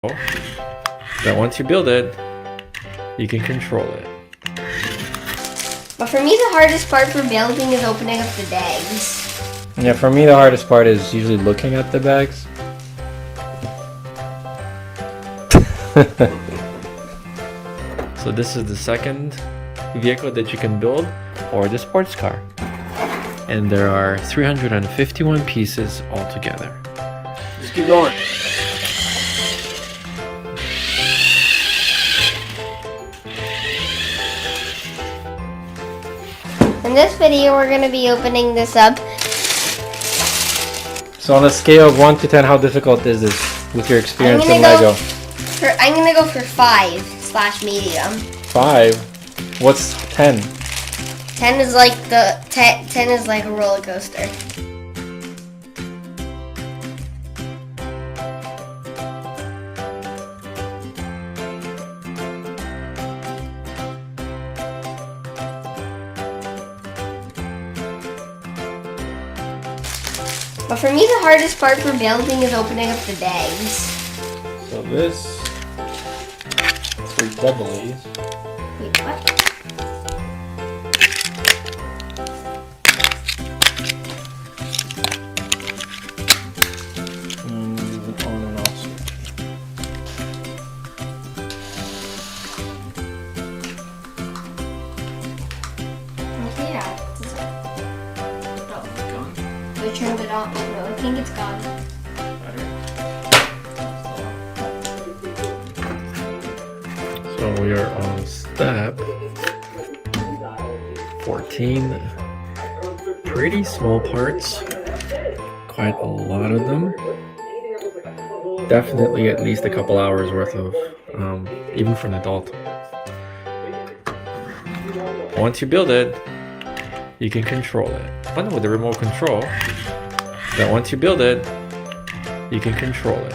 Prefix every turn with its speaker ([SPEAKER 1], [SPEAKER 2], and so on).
[SPEAKER 1] that once you build it, you can control it.
[SPEAKER 2] But for me, the hardest part for building is opening up the bags.
[SPEAKER 3] Yeah, for me the hardest part is usually looking at the bags.
[SPEAKER 1] So this is the second vehicle that you can build, or the sports car. And there are 351 pieces altogether.
[SPEAKER 3] Just keep going.
[SPEAKER 2] In this video, we're going to be opening this up.
[SPEAKER 3] So on a scale of 1 to 10, how difficult is this with your experience in Lego?
[SPEAKER 2] I'm going to go for 5/medium.
[SPEAKER 3] 5? What's 10?
[SPEAKER 2] 10 is like 10 is like a roller coaster. But for me, the hardest part for building is opening up the bags.
[SPEAKER 3] So this is for double A's.
[SPEAKER 2] Wait, what?
[SPEAKER 3] And on and off switch.
[SPEAKER 2] Yeah. We turned it off. No, I think it's gone.
[SPEAKER 1] So we are on step 14. Pretty small parts. Quite a lot of them. Definitely at least a couple hours worth of, even for an adult. Once you build it, you can control it. Fun with the remote control. That once you build it, you can control it.